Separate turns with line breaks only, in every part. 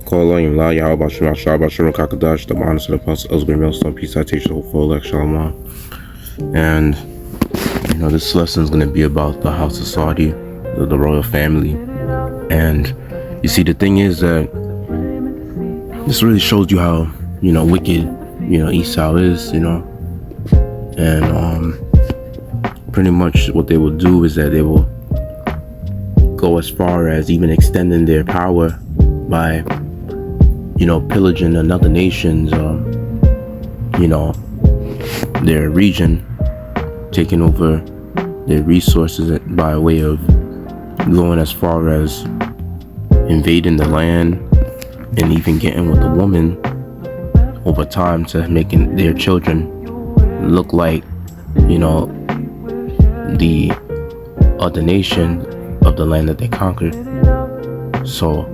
Kolayim La Yahweh Bashim Ashar Bashim Kakadash, the honors of the Apostle Elsbury Millstone, peace citation, the full Yasharahla. And this lesson is going to be about the House of Saudi, the royal family. And you see, the thing is that this really shows you how wicked Esau is, and pretty much what they will do is that they will go as far as even extending their power by pillaging another nation's their region, taking over their resources by way of going as far as invading the land and even getting with the woman over time to making their children look like the other nation of the land that they conquered. So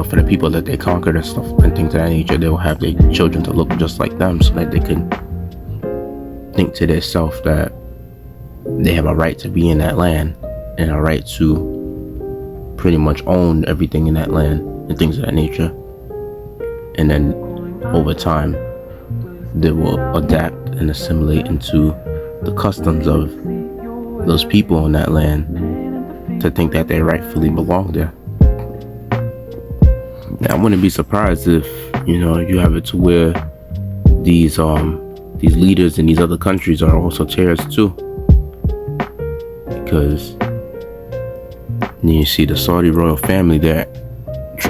for the people that they conquered and stuff and things of that nature, they will have their children to look just like them, so that they can think to themselves that they have a right to be in that land and a right to pretty much own everything in that land and things of that nature. And then over time they will adapt and assimilate into the customs of those people in that land to think that they rightfully belong there. Now, I wouldn't be surprised if you have it to where these leaders in these other countries are also terrorists too, because you see the Saudi royal family, they're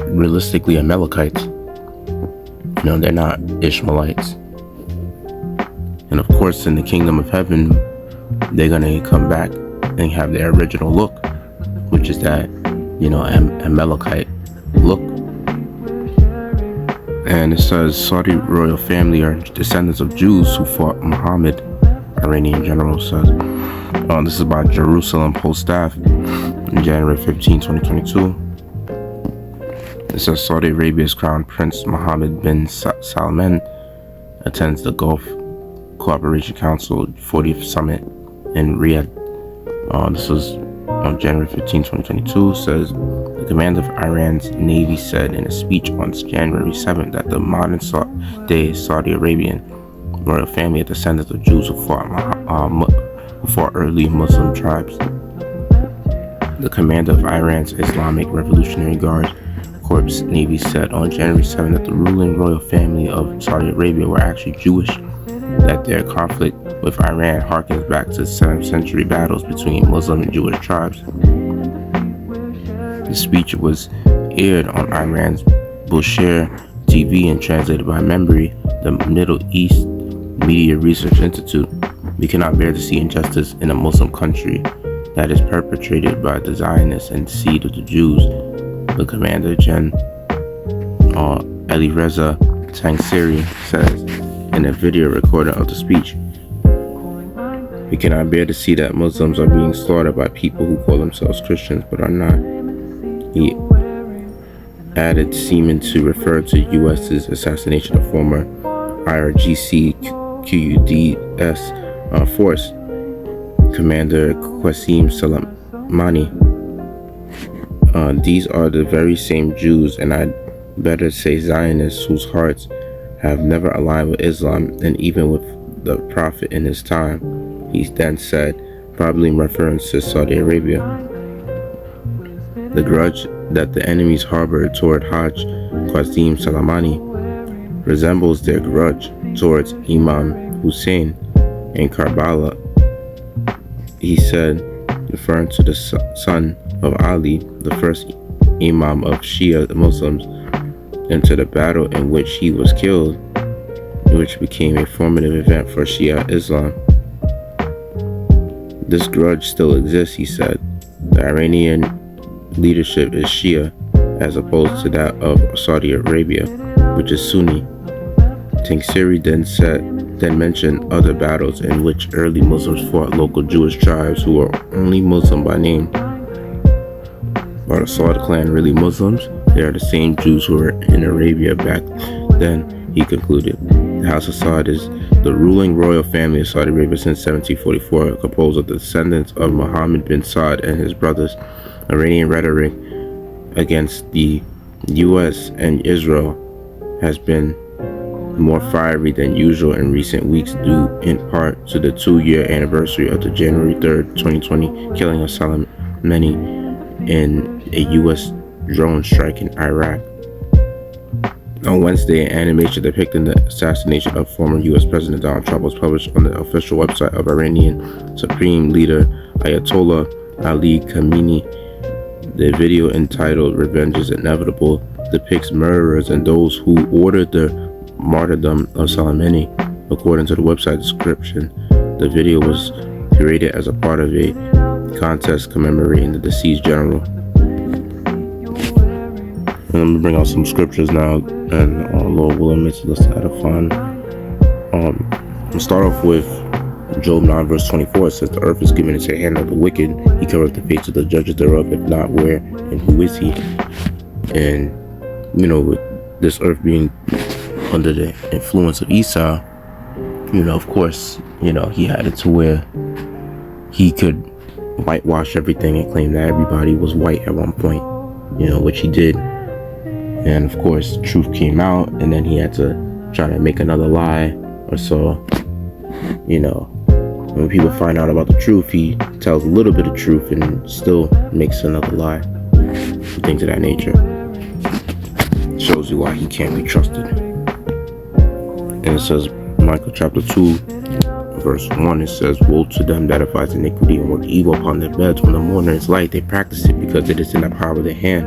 realistically Amalekites. They're not Ishmaelites. And of course, in the kingdom of heaven, they're gonna come back and have their original look, which is that Amalekite look. And it says Saudi royal family are descendants of Jews who fought Muhammad, Iranian general says. This is by Jerusalem Post Staff on January 15, 2022. It says Saudi Arabia's Crown Prince Mohammed bin Salman attends the Gulf Cooperation Council 40th Summit in Riyadh. This was on January 15, 2022. Says the commander of Iran's Navy said in a speech on January 7th that the modern day Saudi Arabian royal family are descendants of Jews who fought early Muslim tribes. The commander of Iran's Islamic Revolutionary Guard Corps Navy said on January 7th that the ruling royal family of Saudi Arabia were actually Jewish, that their conflict with Iran harkens back to 7th century battles between Muslim and Jewish tribes. The speech was aired on Iran's Bushehr TV and translated by Membri, the Middle East Media Research Institute. We cannot bear to see injustice in a Muslim country that is perpetrated by the Zionists and seed of the Jews, the commander Gen Alireza Tangsiri says in a video recording of the speech. We cannot bear to see that Muslims are being slaughtered by people who call themselves Christians but are not. He added seeming to refer to U.S.'s assassination of former IRGC QUDS force Commander Qasim Soleimani. These are the very same Jews, and I'd better say Zionists, whose hearts have never aligned with Islam and even with the Prophet in his time, he then said, probably in reference to Saudi Arabia. The grudge that the enemies harbor toward Hajj Qasim Soleimani resembles their grudge towards Imam Hussein in Karbala, he said, referring to the son of Ali, the first Imam of Shia Muslims, and to the battle in which he was killed, which became a formative event for Shia Islam. This grudge still exists, he said. The Iranian leadership is Shia, as opposed to that of Saudi Arabia, which is Sunni. Tangsiri then mentioned other battles in which early Muslims fought local Jewish tribes who were only Muslim by name. Are the Saud clan really Muslims? They are the same Jews who were in Arabia back then, he concluded. The House of Saud is the ruling royal family of Saudi Arabia since 1744, composed of the descendants of Mohammed bin Saud and his brothers. Iranian rhetoric against the U.S. and Israel has been more fiery than usual in recent weeks, due in part to the 2-year anniversary of the January 3rd, 2020 killing of Soleimani in a U.S. drone strike in Iraq. On Wednesday, an animation depicting the assassination of former U.S. President Donald Trump was published on the official website of Iranian Supreme Leader Ayatollah Ali Khamenei. The video, entitled "Revenge is Inevitable," depicts murderers and those who ordered the martyrdom of Soleimani. According to the website description, the video was created as a part of a contest commemorating the deceased general. And let me bring out some scriptures now, and Lord willing, let's have fun. We'll start off with Job 9 verse 24. It says, "The earth is given into the hand of the wicked. He covereth the face of the judges thereof. If not, where and who is he?" And with this earth being under the influence of Esau, of course, he had it to where he could whitewash everything and claim that everybody was white at one point, which he did. And of course, the truth came out, and then he had to try to make another lie or so. When people find out about the truth, he tells a little bit of truth and still makes another lie. Things of that nature. Shows you why he can't be trusted. And it says, Micah chapter 2, verse 1, it says, "Woe to them that devise iniquity and work evil upon their beds. When the morning is light, they practice it, because it is in the power of their hand.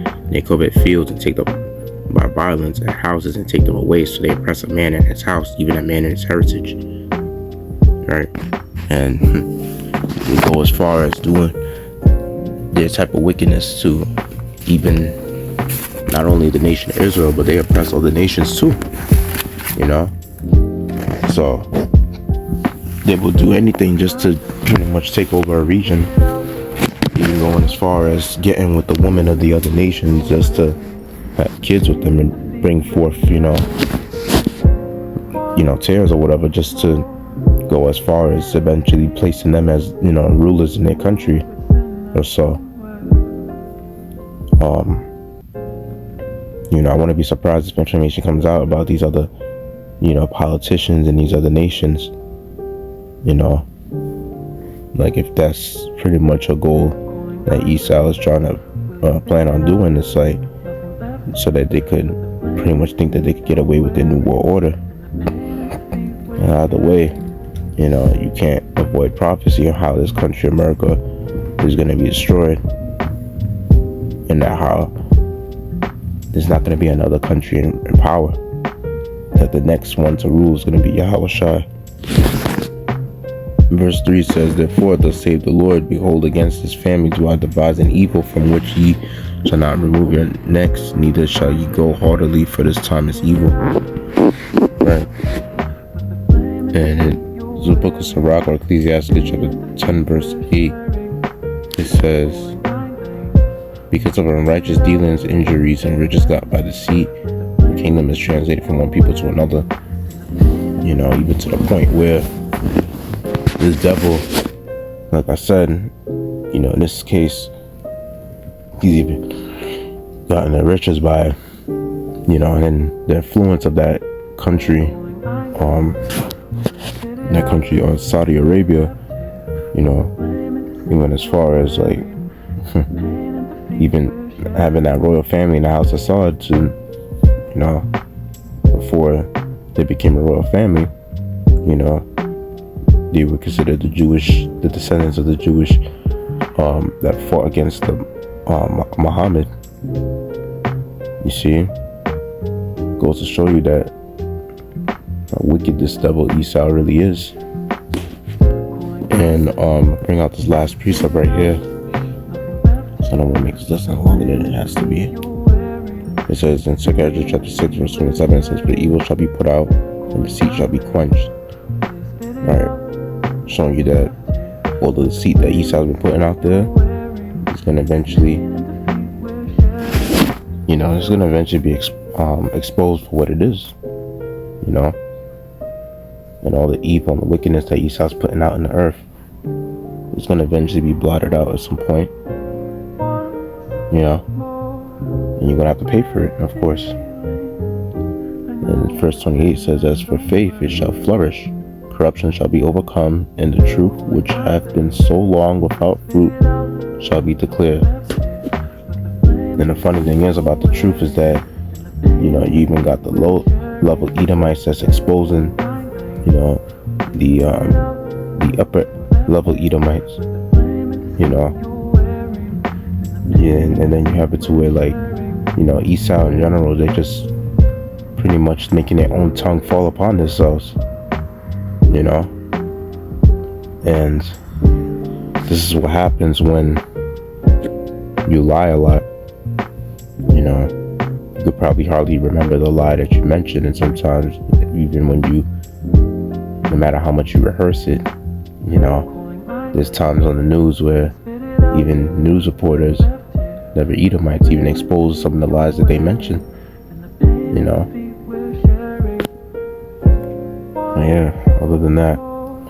And they covet fields and take them by violence, and houses and take them away. So they oppress a man in his house, even a man in his heritage." Right? And we go as far as doing their type of wickedness to even not only the nation of Israel, but they oppress other nations too. So they will do anything just to pretty much take over a region, even going as far as getting with the women of the other nations just to have kids with them and bring forth, tares or whatever, just to go as far as eventually placing them as, rulers in their country or so. I wouldn't be surprised if information comes out about these other, politicians in these other nations, like if that's pretty much a goal that Esau is trying to plan on doing, it's like so that they could pretty much think that they could get away with their new world order. And either way, you can't avoid prophecy on how this country, America, is going to be destroyed, and that how there's not going to be another country in power, that the next one to rule is going to be Yasharahla. Verse 3 says, "Therefore thus saith the Lord, behold, against this family do I devise an evil, from which ye shall not remove your necks, neither shall ye go heartily, for this time is evil." Right? And in the book of Sirach, or Ecclesiastes chapter 10 verse 8, it says, "Because of unrighteous dealings, injuries, and riches got by deceit, the kingdom is translated from one people to another." Even to the point where this devil, like I said, in this case, he's even gotten the riches by, and the influence of that country, Saudi Arabia, even as far as like, even having that royal family in the house of Saud to, before they became a royal family, they were considered the descendants of the Jewish, that fought against Muhammad. You see, goes to show you that how wicked this devil Esau really is. And bring out this last precept right here, so I don't want to make this lesson longer than it has to be. It says in 2 Ezra chapter 6 verse 27, it says, "For the evil shall be put out, and deceit shall be quenched." Right, showing you that all the deceit that Esau's been putting out there is going to eventually, it's going to eventually be exposed for what it is, and all the evil and the wickedness that Esau's putting out in the earth is going to eventually be blotted out at some point, and you're gonna have to pay for it, of course. And verse 28 says, "As for faith, it shall flourish. Corruption shall be overcome, and the truth which hath been so long without fruit shall be declared." And the funny thing is about the truth is that, you even got the low level Edomites that's exposing, the upper level Edomites, and then you have it to where, like, Esau in general, they just pretty much making their own tongue fall upon themselves, and this is what happens when you lie a lot. You could probably hardly remember the lie that you mentioned, and sometimes even when no matter how much you rehearse it, there's times on the news where even news reporters, never Edomites, even expose some of the lies that they mention, But yeah, other than that,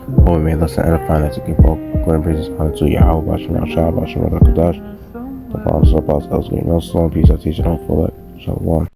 we may listen and edifying that to keep up. Glory and praise honor to Yahweh, Bashem Rashah, Bashem Rakadash, the Father, so Apostle, Elsgate, no storm, peace, I teach, and hope for it. Shalom.